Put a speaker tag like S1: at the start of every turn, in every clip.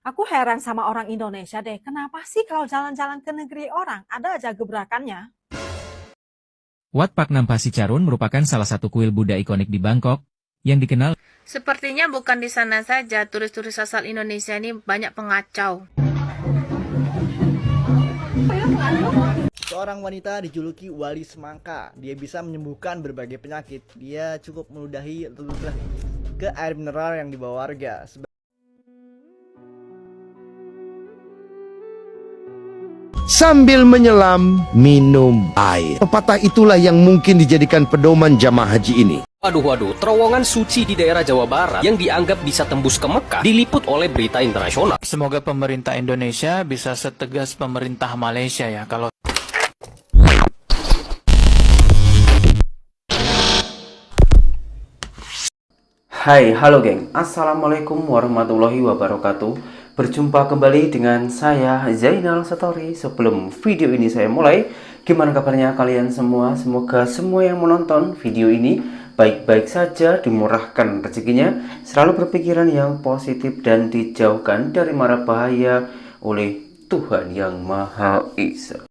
S1: Aku heran sama orang Indonesia deh, kenapa sih kalau jalan-jalan ke negeri orang ada aja gebrakannya?
S2: Wat Pak Nampasi Carun merupakan salah satu kuil Buddha ikonik di Bangkok, yang dikenal
S3: Sepertinya bukan di sana saja, turis-turis asal Indonesia ini banyak pengacau.
S4: Seorang wanita dijuluki Wali Semangka. Dia bisa menyembuhkan berbagai penyakit. Dia cukup meludahi ke air mineral yang dibawa warga.
S5: Sambil menyelam, minum air. Pepatah itulah yang mungkin dijadikan pedoman jamaah haji ini.
S6: Waduh, terowongan suci di daerah Jawa Barat yang dianggap bisa tembus ke Mekah diliput oleh berita internasional.
S7: Semoga pemerintah Indonesia bisa setegas pemerintah Malaysia ya. Kalau
S8: Hai, halo geng. Assalamualaikum warahmatullahi wabarakatuh. Berjumpa kembali dengan saya Zainal Satori. Sebelum video ini saya mulai, gimana kabarnya kalian semua? Semoga semua yang menonton video ini baik-baik saja, dimurahkan rezekinya, selalu berpikiran yang positif dan dijauhkan dari mara bahaya oleh Tuhan Yang Maha Esa.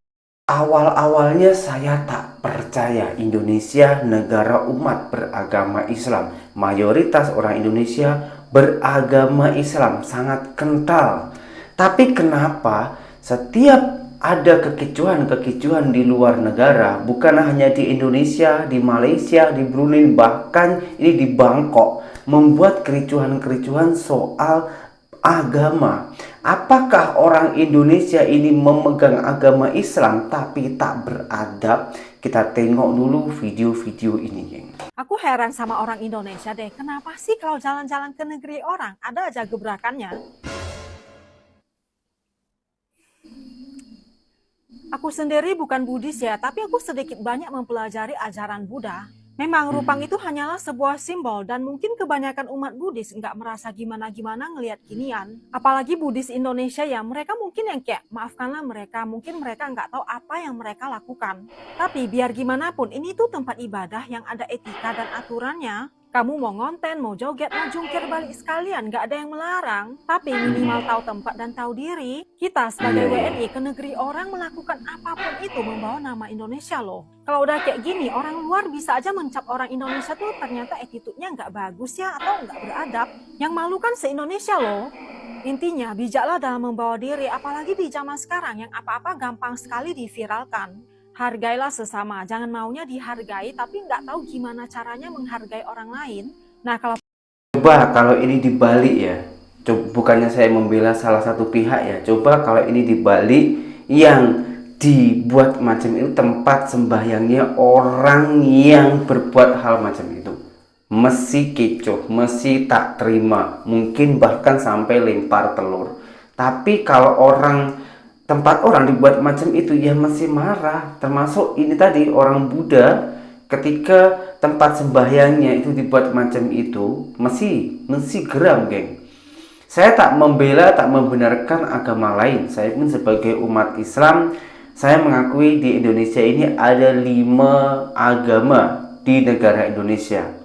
S8: Awal-awalnya saya tak percaya Indonesia negara umat beragama Islam. Mayoritas orang Indonesia beragama Islam sangat kental. Tapi kenapa setiap ada kekicauan-kekicauan di luar negara, bukan hanya di Indonesia, di Malaysia, di Brunei, bahkan ini di Bangkok, membuat kericuhan-kericuhan soal agama. Apakah orang Indonesia ini memegang agama Islam tapi tak beradab? Kita tengok dulu video-video ini, geng.
S1: Aku heran sama orang Indonesia deh, kenapa sih kalau jalan-jalan ke negeri orang ada aja gebrakannya? Aku sendiri bukan Buddhis ya, tapi aku sedikit banyak mempelajari ajaran Buddha. Memang rupang itu hanyalah sebuah simbol dan mungkin kebanyakan umat Buddhis nggak merasa gimana-gimana ngelihat ginian. Apalagi Buddhis Indonesia ya, mereka mungkin yang kayak, maafkanlah mereka, mungkin mereka nggak tahu apa yang mereka lakukan. Tapi biar gimana pun, ini tuh tempat ibadah yang ada etika dan aturannya. Kamu mau ngonten, mau joget, mau jungkir balik sekalian, nggak ada yang melarang. Tapi minimal tahu tempat dan tahu diri. Kita sebagai WNI ke negeri orang melakukan apapun itu membawa nama Indonesia loh. Kalau udah kayak gini, orang luar bisa aja mencap orang Indonesia tuh ternyata attitude-nya nggak bagus ya atau nggak beradab. Yang malu kan se-Indonesia loh. Intinya, bijaklah dalam membawa diri, apalagi di zaman sekarang yang apa-apa gampang sekali diviralkan. Hargailah sesama, jangan maunya dihargai tapi nggak tahu gimana caranya menghargai orang lain. Nah kalau
S8: Coba kalau ini dibalik ya. Bukannya saya membela salah satu pihak ya. Coba kalau ini dibalik, yang dibuat macam itu tempat sembahyangnya orang yang berbuat hal macam itu. Mesti kecoh, mesti tak terima, mungkin bahkan sampai lempar telur. Tapi kalau tempat orang dibuat macam itu ya masih marah. Termasuk ini tadi orang Buddha, ketika tempat sembahyangnya itu dibuat macam itu masih geram, geng. Saya tak membela, tak membenarkan agama lain. Saya pun sebagai umat Islam, saya mengakui di Indonesia ini ada 5 agama di negara Indonesia.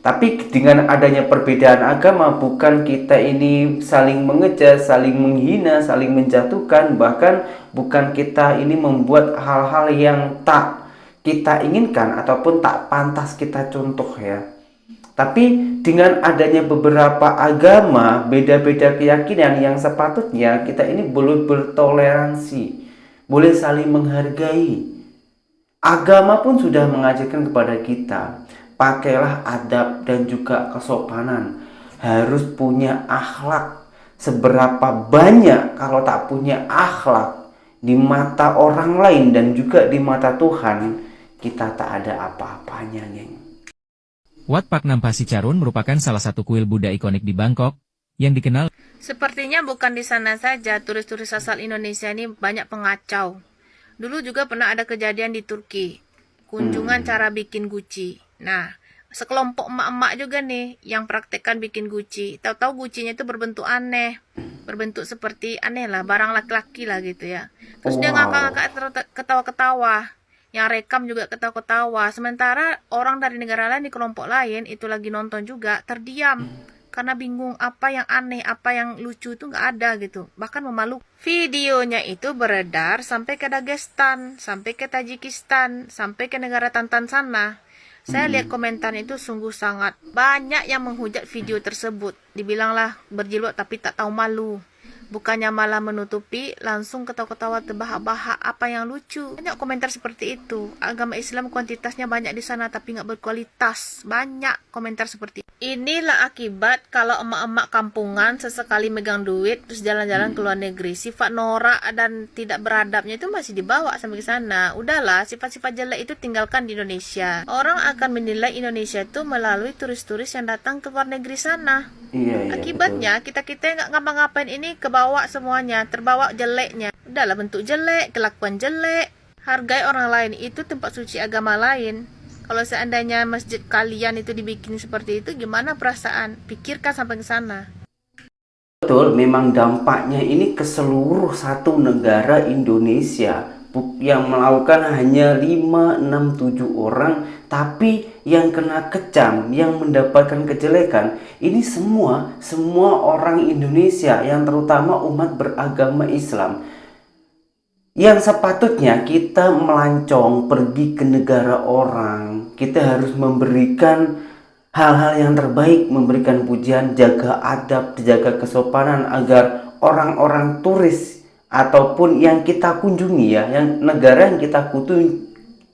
S8: Tapi dengan adanya perbedaan agama, bukan kita ini saling mengejar, saling menghina, saling menjatuhkan, bahkan bukan kita ini membuat hal-hal yang tak kita inginkan ataupun tak pantas kita contoh ya. Tapi dengan adanya beberapa agama, beda-beda keyakinan yang sepatutnya kita ini boleh bertoleransi, boleh saling menghargai. Agama pun sudah mengajarkan kepada kita, pakailah adab dan juga kesopanan. Harus punya akhlak. Seberapa banyak kalau tak punya akhlak di mata orang lain dan juga di mata Tuhan, kita tak ada apa-apanya, geng.
S2: Wat Pak Nampasi Carun merupakan salah satu kuil Buddha ikonik di Bangkok, yang dikenal
S3: Sepertinya bukan di sana saja, turis-turis asal Indonesia ini banyak pengacau. Dulu juga pernah ada kejadian di Turki, kunjungan cara bikin guci. Nah, sekelompok emak-emak juga nih yang praktekkan bikin guci. Tahu-tahu gucinya itu berbentuk aneh, berbentuk seperti aneh lah, barang laki-laki lah gitu ya. Terus dia ngakak-ngakak ketawa-ketawa. Yang rekam juga ketawa-ketawa. Sementara orang dari negara lain di kelompok lain itu lagi nonton juga, terdiam. karena bingung apa yang aneh, apa yang lucu itu nggak ada gitu, bahkan memalukan. Videonya itu beredar sampai ke Dagestan, sampai ke Tajikistan, sampai ke negara Tantan sana. Saya lihat komentarnya itu sungguh sangat banyak yang menghujat video tersebut. Dibilanglah berjilbab tapi tak tahu malu. Bukannya malah menutupi, langsung ketawa-ketawa terbahak-bahak apa yang lucu. Banyak komentar seperti itu. Agama Islam kuantitasnya banyak di sana tapi nggak berkualitas. Banyak komentar seperti itu. Inilah akibat kalau emak-emak kampungan sesekali megang duit terus jalan-jalan ke luar negeri. Sifat norak dan tidak beradabnya itu masih dibawa sampai ke sana. Udahlah, sifat-sifat jelek itu tinggalkan di Indonesia. Orang akan menilai Indonesia itu melalui turis-turis yang datang ke luar negeri sana.
S8: Iya,
S3: Akibatnya kita-kita nggak ngapa-ngapain ini kebawa semuanya, terbawa jeleknya. Udahlah, bentuk jelek, kelakuan jelek. Hargai orang lain, itu tempat suci agama lain. Kalau seandainya masjid kalian itu dibikin seperti itu, gimana perasaan? Pikirkan sampai ke sana.
S8: betul, memang dampaknya ini ke seluruh satu negara Indonesia. Yang melakukan hanya 5, 6, 7 orang, tapi yang kena kecam, yang mendapatkan kejelekan, ini semua orang Indonesia, yang terutama umat beragama Islam. Yang sepatutnya kita melancong pergi ke negara orang, kita harus memberikan hal-hal yang terbaik, memberikan pujian, jaga adab, jaga kesopanan, agar orang-orang turis ataupun yang kita kunjungi ya, yang negara yang kita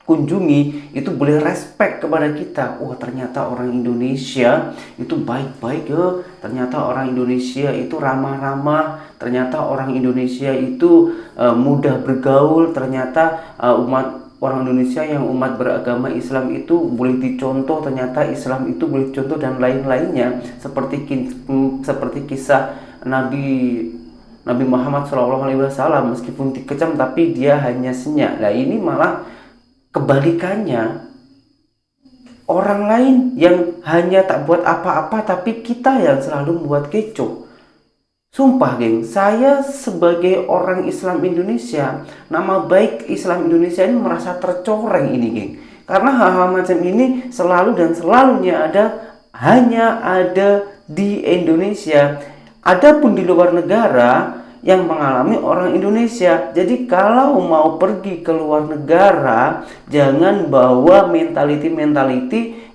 S8: kunjungi itu boleh respect kepada kita. Wah, ternyata orang Indonesia itu baik-baik ya, ternyata orang Indonesia itu ramah-ramah, ternyata orang Indonesia itu mudah bergaul, ternyata orang Indonesia yang umat beragama Islam itu boleh dicontoh, ternyata Islam itu boleh dicontoh, dan lain-lainnya, seperti kisah Nabi Muhammad SAW, meskipun dikecam tapi dia hanya senyap. Nah, ini malah kebalikannya, orang lain yang hanya tak buat apa-apa tapi kita yang selalu membuat kecoh. Sumpah geng, saya sebagai orang Islam Indonesia, nama baik Islam Indonesia ini merasa tercoreng ini geng, karena hal-hal macam ini selalu dan selalunya hanya ada di Indonesia. Adapun di luar negara yang mengalami orang Indonesia. Jadi kalau mau pergi ke luar negara, jangan bawa mentality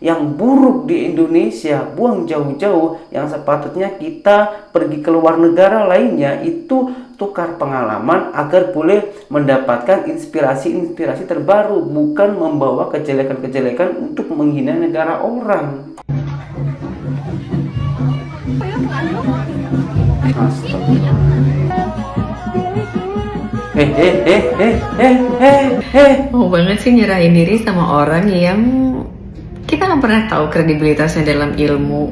S8: yang buruk di Indonesia, buang jauh-jauh. Yang sepatutnya kita pergi ke luar negara lainnya itu tukar pengalaman agar boleh mendapatkan inspirasi terbaru, bukan membawa kejelekan-kejelekan untuk menghina negara orang.
S9: Mau banget sih nyerahin diri sama orang yang kita nggak pernah tahu kredibilitasnya dalam ilmu.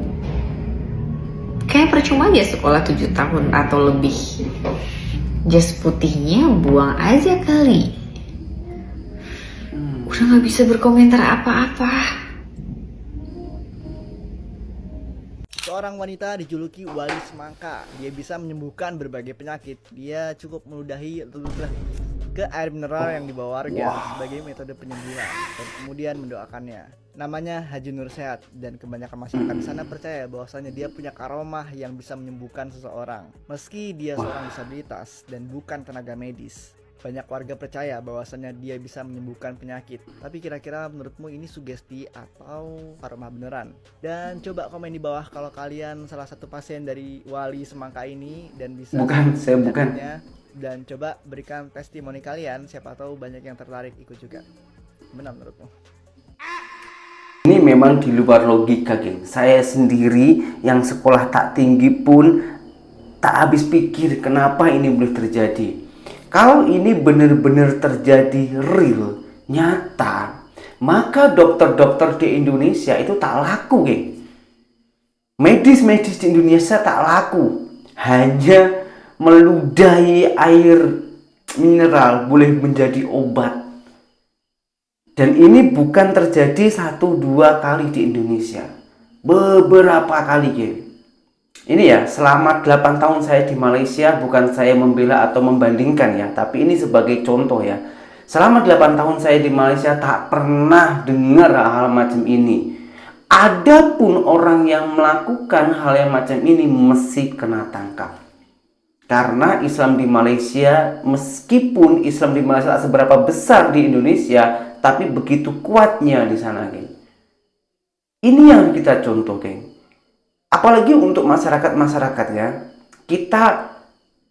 S9: Kayak percuma dia sekolah 7 tahun atau lebih. Jas putihnya buang aja kali. Udah nggak bisa berkomentar apa-apa.
S4: Seorang wanita dijuluki Wali Semangka. Dia bisa menyembuhkan berbagai penyakit. Dia cukup meludahi ke air mineral yang dibawa warga sebagai metode penyembuhan dan kemudian mendoakannya. Namanya Haji Nur Sehat, dan kebanyakan masyarakat di sana percaya bahwasanya dia punya karomah yang bisa menyembuhkan seseorang. Meski dia seorang disabilitas dan bukan tenaga medis, banyak warga percaya bahwasanya dia bisa menyembuhkan penyakit. Tapi kira-kira menurutmu ini sugesti atau karomah beneran? Dan coba komen di bawah kalau kalian salah satu pasien dari Wali Semangka ini dan bisa
S8: Saya bukan.
S4: Dan coba berikan testimoni kalian, siapa tahu banyak yang tertarik ikut juga. Benar menurutmu?
S8: Ini memang di luar logika, geng. Saya sendiri yang sekolah tak tinggi pun tak habis pikir kenapa ini boleh terjadi. Kalau ini benar-benar terjadi real, nyata, maka dokter-dokter di Indonesia itu tak laku, geng. Medis-medis di Indonesia tak laku. Hanya meludahi air mineral boleh menjadi obat. Dan ini bukan terjadi 1-2 kali di Indonesia, beberapa kali, geng. Ini ya, selama 8 tahun saya di Malaysia, bukan saya membela atau membandingkan ya, tapi ini sebagai contoh ya. Selama 8 tahun saya di Malaysia tak pernah dengar hal macam ini. Adapun orang yang melakukan hal yang macam ini mesti kena tangkap. Karena Islam di Malaysia, meskipun Islam di Malaysia seberapa besar di Indonesia, tapi begitu kuatnya di sana, geng. Ini yang kita contoh, geng. Apalagi untuk masyarakat-masyarakat ya. Kita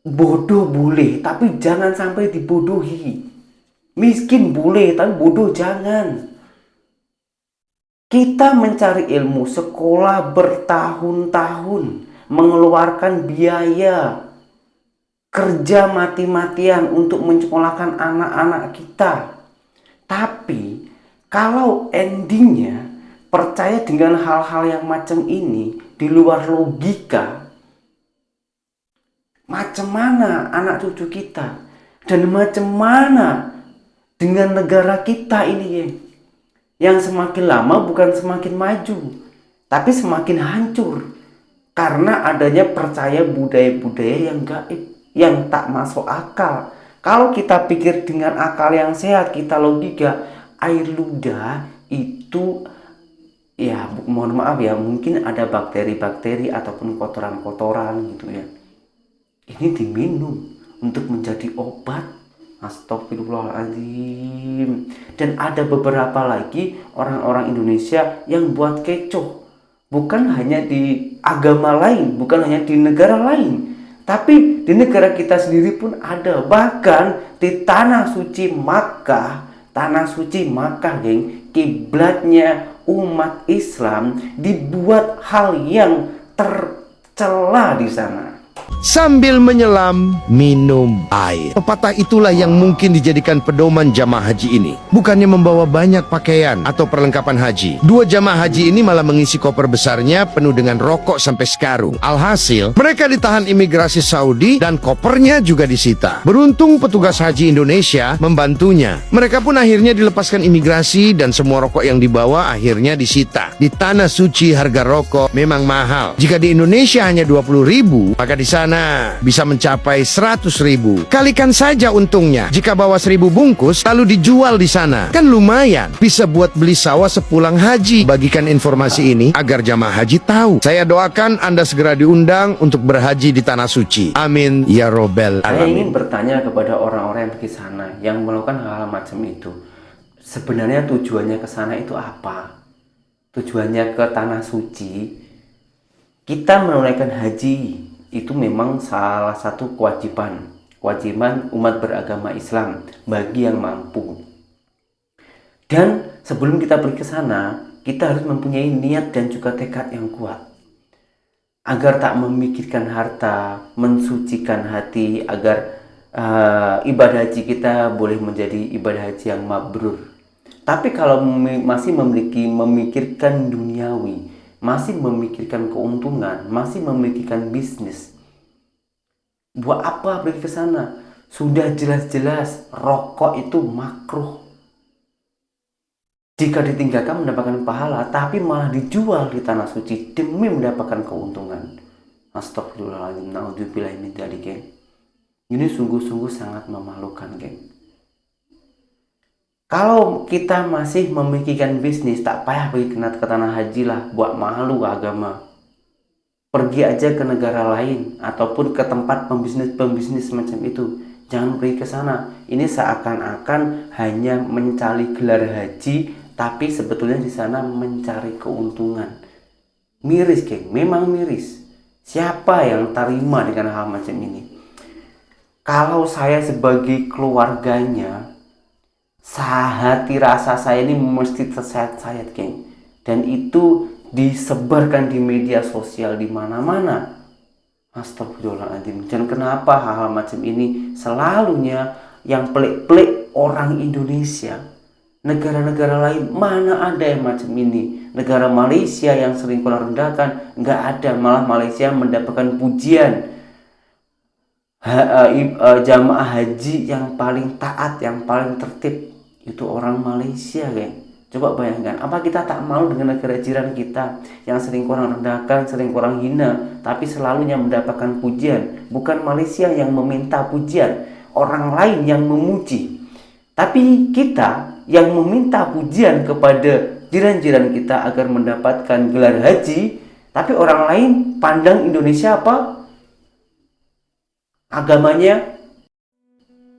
S8: bodoh boleh, tapi jangan sampai dibodohi. Miskin boleh, tapi bodoh jangan. Kita mencari ilmu, sekolah bertahun-tahun, mengeluarkan biaya, kerja mati-matian untuk menyekolahkan anak-anak kita. Tapi kalau endingnya percaya dengan hal-hal yang macam ini di luar logika, macam mana anak cucu kita dan macam mana dengan negara kita ini ya, yang semakin lama bukan semakin maju tapi semakin hancur karena adanya percaya budaya-budaya yang gaib, yang tak masuk akal. Kalau kita pikir dengan akal yang sehat, kita logika, air ludah itu ya mohon maaf ya, mungkin ada bakteri-bakteri ataupun kotoran-kotoran gitu ya. Ini diminum untuk menjadi obat. Astagfirullahaladzim. Dan ada beberapa lagi orang-orang Indonesia yang buat kecoh. Bukan hanya di agama lain, bukan hanya di negara lain, tapi di negara kita sendiri pun ada. Bahkan di tanah suci Makkah, geng, kiblatnya umat Islam, dibuat hal yang tercela di sana.
S5: Sambil menyelam, minum air. Pepatah itulah yang mungkin dijadikan pedoman jamaah haji ini. Bukannya membawa banyak pakaian atau perlengkapan haji, 2 jamaah haji ini malah mengisi koper besarnya penuh dengan rokok sampai sekarung. Alhasil, mereka ditahan imigrasi Saudi dan kopernya juga disita. Beruntung petugas haji Indonesia membantunya. Mereka pun akhirnya dilepaskan imigrasi dan semua rokok yang dibawa akhirnya disita. Di tanah suci harga rokok memang mahal. Jika di Indonesia hanya 20.000, maka di sana bisa mencapai 100.000. Kalikan saja untungnya. Jika bawa 1.000 bungkus lalu dijual di sana, kan lumayan. Bisa buat beli sawah sepulang haji. Bagikan informasi ini agar jamaah haji tahu. Saya doakan Anda segera diundang untuk berhaji di tanah suci. Amin ya robbal
S8: Saya ingin
S5: alamin.
S8: bertanya kepada orang-orang yang pergi sana, yang melakukan hal-hal macam itu. Sebenarnya tujuannya ke sana itu apa? Tujuannya ke tanah suci. Kita menunaikan haji itu memang salah satu kewajiban umat beragama Islam bagi yang mampu. Dan sebelum kita pergi ke sana, kita harus mempunyai niat dan juga tekad yang kuat agar tak memikirkan harta, mensucikan hati, agar ibadah haji kita boleh menjadi ibadah haji yang mabrur. Tapi kalau masih memikirkan duniawi, masih memikirkan keuntungan, masih memikirkan bisnis, buat apa pergi ke sana? Sudah jelas-jelas rokok itu makruh. Jika ditinggalkan mendapatkan pahala, tapi malah dijual di tanah suci demi mendapatkan keuntungan. Astagfirullahaladzim, naudzubillah min dzalik, geng. Ini sungguh-sungguh sangat memalukan, geng. Kalau kita masih memikirkan bisnis, tak payah pergi ke tanah haji lah, buat malu agama. Pergi aja ke negara lain ataupun ke tempat pembisnis macam itu. Jangan pergi ke sana. Ini seakan-akan hanya mencari gelar haji, tapi sebetulnya di sana mencari keuntungan. Miris, geng, memang miris. Siapa yang terima dengan hal macam ini? Kalau saya sebagai keluarganya, hati rasa saya ini mesti tersayat-sayat, geng. Dan itu disebarkan di media sosial di mana-mana. Astagfirullahaladzim. Dan kenapa hal-hal macam ini selalunya yang pelik-pelik orang Indonesia? Negara-negara lain mana ada yang macam ini? Negara Malaysia yang sering kurang rendahkan, nggak ada. Malah Malaysia mendapatkan pujian. Jamaah haji yang paling taat, yang paling tertib itu orang Malaysia, geng. Coba bayangkan, apa kita tak malu dengan negara jiran kita yang sering kurang rendahkan, sering kurang hina, tapi selalunya mendapatkan pujian? Bukan Malaysia yang meminta pujian, orang lain yang memuji. Tapi kita yang meminta pujian kepada jiran-jiran kita agar mendapatkan gelar haji, tapi orang lain pandang Indonesia apa? Agamanya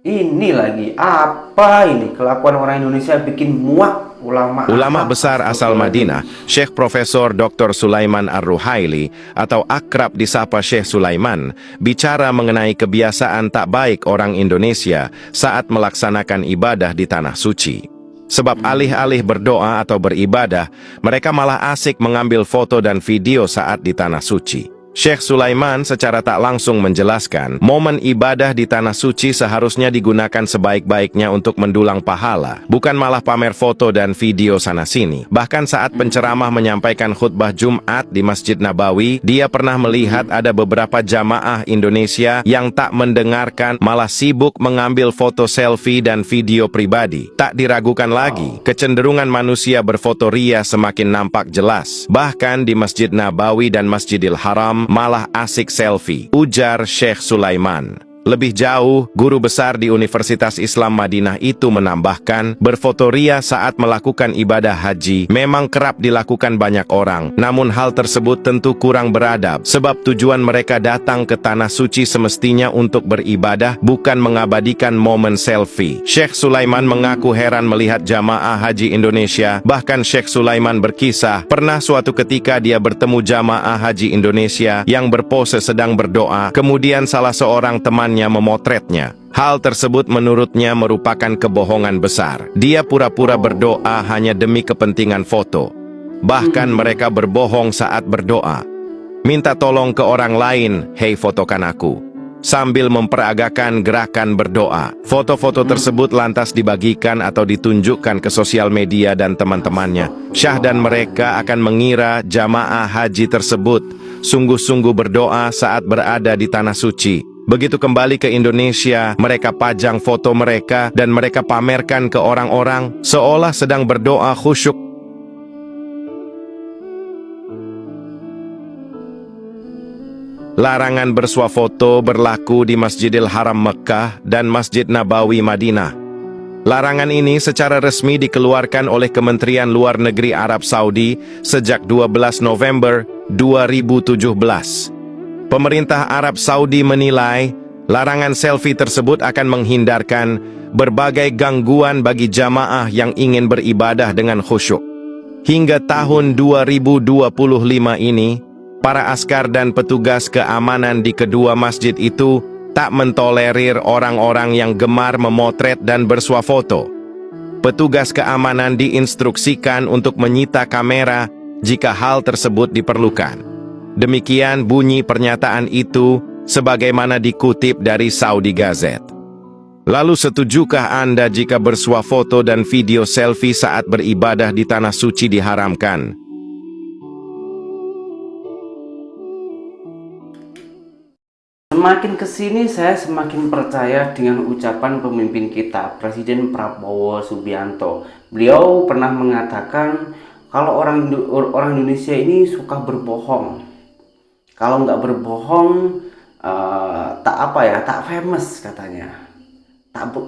S8: ini lagi apa ini? Kelakuan orang Indonesia bikin muak ulama.
S5: Ulama besar asal Madinah, Syekh Profesor Dr. Sulaiman Ar-Ruhaili atau akrab disapa Syekh Sulaiman, bicara mengenai kebiasaan tak baik orang Indonesia saat melaksanakan ibadah di tanah suci. Sebab alih-alih berdoa atau beribadah, mereka malah asik mengambil foto dan video saat di tanah suci. Syekh Sulaiman secara tak langsung menjelaskan, momen ibadah di tanah suci seharusnya digunakan sebaik-baiknya untuk mendulang pahala, bukan malah pamer foto dan video sana-sini. Bahkan saat penceramah menyampaikan khutbah Jumat di Masjid Nabawi, dia pernah melihat ada beberapa jamaah Indonesia yang tak mendengarkan, malah sibuk mengambil foto selfie dan video pribadi. Tak diragukan lagi, kecenderungan manusia berfoto ria semakin nampak jelas. Bahkan di Masjid Nabawi dan Masjidil Haram, malah asik selfie, ujar Syekh Sulaiman. Lebih jauh, guru besar di Universitas Islam Madinah itu menambahkan, berfoto ria saat melakukan ibadah haji memang kerap dilakukan banyak orang, namun hal tersebut tentu kurang beradab, sebab tujuan mereka datang ke tanah suci semestinya untuk beribadah, bukan mengabadikan momen selfie. Syekh Sulaiman mengaku heran melihat jamaah haji Indonesia. Bahkan Syekh Sulaiman berkisah, pernah suatu ketika dia bertemu jamaah haji Indonesia yang berpose sedang berdoa, kemudian salah seorang teman memotretnya. Hal tersebut menurutnya merupakan kebohongan besar. Dia pura-pura berdoa hanya demi kepentingan foto. Bahkan mereka berbohong saat berdoa. Minta tolong ke orang lain, "Hei, fotokan aku." Sambil memperagakan gerakan berdoa. Foto-foto tersebut lantas dibagikan atau ditunjukkan ke sosial media dan teman-temannya. Syah dan mereka akan mengira jamaah haji tersebut sungguh-sungguh berdoa saat berada di tanah suci. Begitu kembali ke Indonesia, mereka pajang foto mereka dan mereka pamerkan ke orang-orang seolah sedang berdoa khusyuk. Larangan bersuah foto berlaku di Masjidil Haram Mekah dan Masjid Nabawi Madinah. Larangan ini secara resmi dikeluarkan oleh Kementerian Luar Negeri Arab Saudi sejak 12 November 2017. Pemerintah Arab Saudi menilai larangan selfie tersebut akan menghindarkan berbagai gangguan bagi jamaah yang ingin beribadah dengan khusyuk. Hingga tahun 2025 ini, para askar dan petugas keamanan di kedua masjid itu tak mentolerir orang-orang yang gemar memotret dan bersuah foto. Petugas keamanan diinstruksikan untuk menyita kamera jika hal tersebut diperlukan. Demikian bunyi pernyataan itu sebagaimana dikutip dari Saudi Gazette. Lalu setujukah Anda jika bersuah foto dan video selfie saat beribadah di tanah suci diharamkan?
S8: Semakin kesini saya semakin percaya dengan ucapan pemimpin kita, Presiden Prabowo Subianto. Beliau pernah mengatakan kalau orang Indonesia ini suka berbohong. Kalau nggak berbohong, tak famous katanya.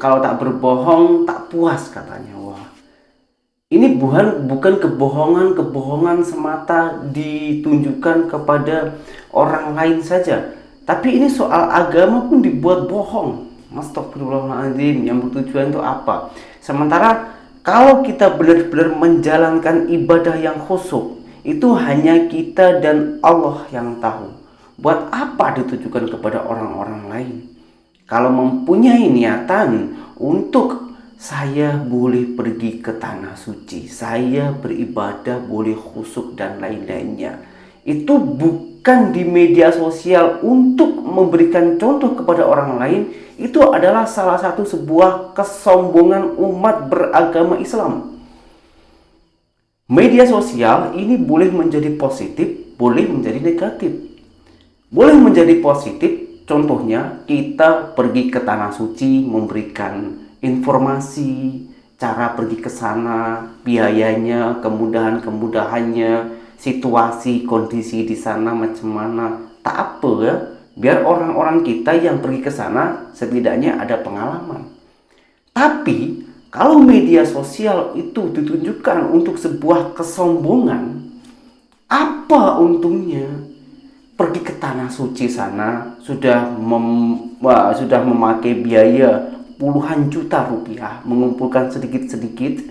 S8: Kalau tak berbohong, tak puas katanya. Wah, ini bukan kebohongan semata ditunjukkan kepada orang lain saja, tapi ini soal agama pun dibuat bohong. Astagfirullahaladzim, yang bertujuan itu apa? Sementara kalau kita benar-benar menjalankan ibadah yang khusyuk, itu hanya kita dan Allah yang tahu. Buat apa ditujukan kepada orang-orang lain? Kalau mempunyai niatan untuk saya boleh pergi ke tanah suci, saya beribadah boleh khusyuk dan lain-lainnya, itu bukan di media sosial untuk memberikan contoh kepada orang lain. Itu adalah salah satu sebuah kesombongan umat beragama Islam. Media sosial ini boleh menjadi positif, boleh menjadi negatif. Boleh menjadi positif, contohnya kita pergi ke tanah suci, memberikan informasi, cara pergi ke sana, biayanya, kemudahan-kemudahannya, situasi, kondisi di sana macam mana. Tak apa ya, biar orang-orang kita yang pergi ke sana setidaknya ada pengalaman. Tapi Kalau media sosial itu ditunjukkan untuk sebuah kesombongan, apa untungnya? Pergi ke tanah suci sana sudah memakai biaya puluhan juta rupiah, mengumpulkan sedikit-sedikit,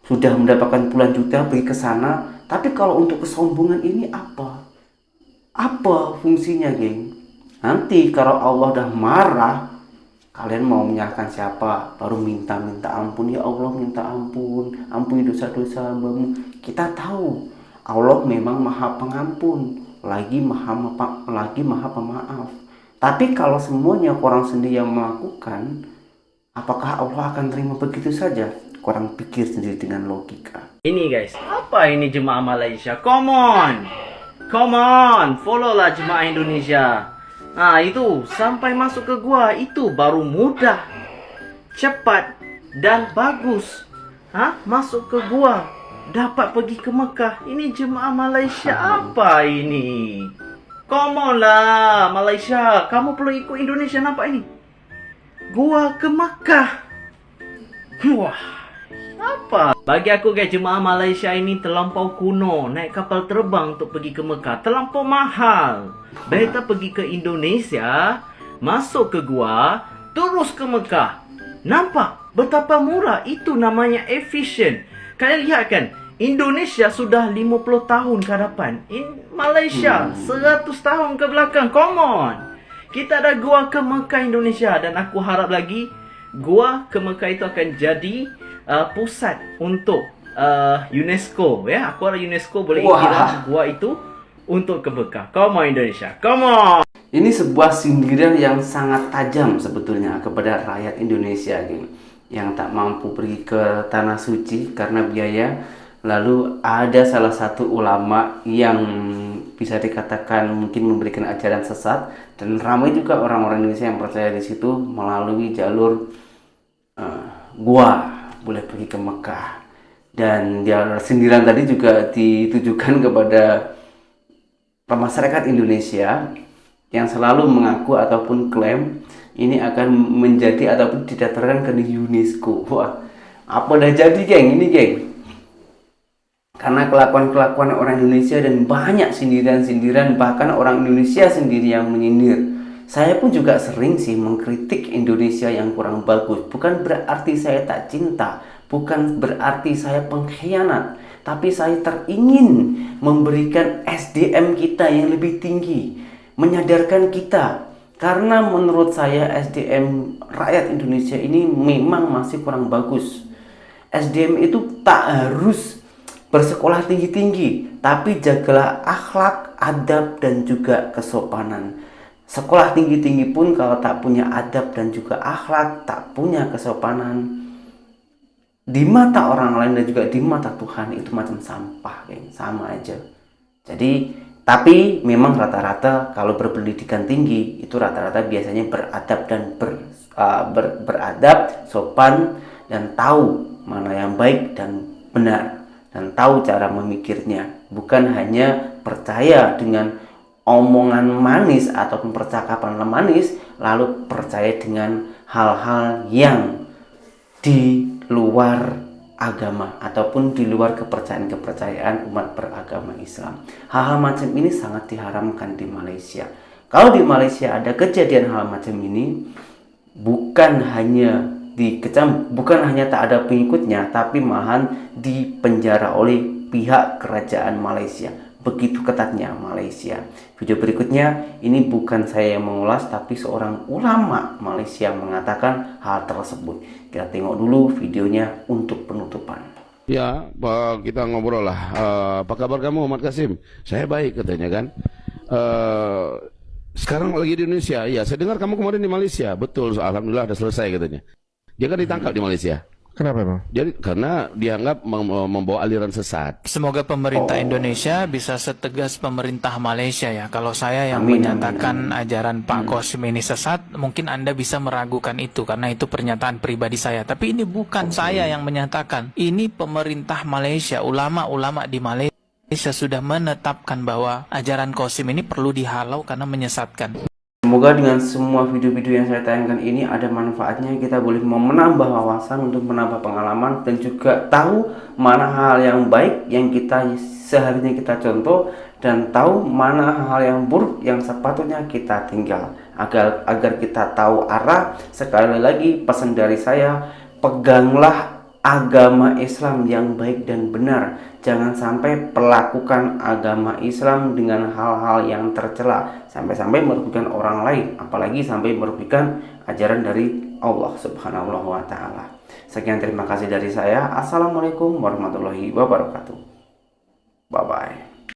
S8: sudah mendapatkan puluhan juta pergi ke sana. Tapi kalau untuk kesombongan ini apa? Apa fungsinya, geng? Nanti kalau Allah udah marah, kalian mau menyalahkan siapa? Baru minta ampun, ya Allah minta ampun, ampuni dosa-dosa hambamu. Kita tahu Allah memang maha pengampun, lagi maha pemaaf. Tapi kalau semuanya orang sendiri yang melakukan, apakah Allah akan terima begitu saja? Korang pikir sendiri dengan logika. Ini guys, apa ini jemaah Malaysia? Come on, follow lah jemaah Indonesia. Nah itu, sampai masuk ke gua itu baru mudah, cepat, dan bagus. Masuk ke gua, dapat pergi ke Mekah. Ini jemaah Malaysia apa ini? Come on lah Malaysia, kamu perlu ikut Indonesia, nampak ini? Gua ke Mekah. Wah, apa? Bagi aku guys, jemaah Malaysia ini terlampau kuno. Naik kapal terbang untuk pergi ke Mekah terlampau mahal. Better pergi ke Indonesia, masuk ke gua, terus ke Mekah. Nampak betapa murah? Itu namanya efisien. Kalian lihat kan, Indonesia sudah 50 tahun ke depan, Malaysia 100 tahun ke belakang. Come on, kita ada gua ke Mekah Indonesia. Dan aku harap lagi gua ke Mekah itu akan jadi pusat untuk UNESCO, ya. Aku harap UNESCO boleh iktiraf gua itu untuk ke Mekah. Come on Indonesia, come on. Ini sebuah sindiran yang sangat tajam sebetulnya kepada rakyat Indonesia, geng, yang tak mampu pergi ke tanah suci karena biaya. Lalu ada salah satu ulama yang bisa dikatakan mungkin memberikan ajaran sesat, dan ramai juga orang-orang Indonesia yang percaya di situ melalui jalur gua boleh pergi ke Mekah. Dan sindiran tadi juga ditujukan kepada masyarakat Indonesia yang selalu mengaku ataupun klaim ini akan menjadi ataupun didaftarkan ke UNESCO. Wah, apa dah jadi geng ini, geng? Karena kelakuan-kelakuan orang Indonesia dan banyak sindiran-sindiran, bahkan orang Indonesia sendiri yang menyindir. Saya pun juga sering sih mengkritik Indonesia yang kurang bagus. Bukan berarti saya tak cinta, bukan berarti saya pengkhianat, tapi saya teringin memberikan SDM kita yang lebih tinggi, menyadarkan kita. Karena menurut saya SDM rakyat Indonesia ini memang masih kurang bagus. SDM itu tak harus bersekolah tinggi-tinggi, tapi jagalah akhlak, adab, dan juga kesopanan. Sekolah tinggi-tinggi pun kalau tak punya adab dan juga akhlak, tak punya kesopanan, di mata orang lain dan juga di mata Tuhan itu macam sampah, geng. Sama aja. Jadi, tapi memang rata-rata kalau berpendidikan tinggi itu rata-rata biasanya beradab dan beradab, sopan, dan tahu mana yang baik dan benar, dan tahu cara memikirnya, bukan hanya percaya dengan omongan manis ataupun percakapan manis lalu percaya dengan hal-hal yang di luar agama ataupun di luar kepercayaan umat beragama Islam. Hal-hal macam ini sangat diharamkan di Malaysia. Kalau di Malaysia ada kejadian hal macam ini, bukan hanya tak ada pengikutnya, tapi malahan dipenjara oleh pihak kerajaan Malaysia. Begitu ketatnya Malaysia. Video berikutnya ini bukan saya yang mengulas, tapi seorang ulama Malaysia mengatakan hal tersebut. Kita tengok dulu videonya untuk penutupan.
S5: Ya, kita ngobrol lah. Apa kabar kamu, Ahmad Kasim? Saya baik katanya kan. Sekarang lagi di Indonesia. Ya, saya dengar kamu kemarin di Malaysia. Betul, alhamdulillah udah selesai katanya. Dia kan ditangkap di Malaysia. Kenapa Bang? Jadi karena dianggap membawa aliran sesat.
S7: Semoga pemerintah Indonesia bisa setegas pemerintah Malaysia ya. Kalau saya yang menyatakan ajaran Pak Qasim ini sesat, mungkin Anda bisa meragukan itu karena itu pernyataan pribadi saya. Tapi ini bukan saya yang menyatakan. Ini pemerintah Malaysia, ulama-ulama di Malaysia sudah menetapkan bahwa ajaran Qasim ini perlu dihalau karena menyesatkan.
S8: Semoga dengan semua video-video yang saya tayangkan ini ada manfaatnya. Kita boleh menambah wawasan, untuk menambah pengalaman, dan juga tahu mana hal yang baik yang kita seharinya kita contoh, dan tahu mana hal yang buruk yang sepatutnya kita tinggal. Agar kita tahu arah. Sekali lagi pesan dari saya, peganglah agama Islam yang baik dan benar. Jangan sampai perlakukan agama Islam dengan hal-hal yang tercela, sampai-sampai merugikan orang lain, apalagi sampai merugikan ajaran dari Allah Subhanahu wa Ta'ala. Sekian, terima kasih dari saya. Assalamualaikum warahmatullahi wabarakatuh. Bye bye.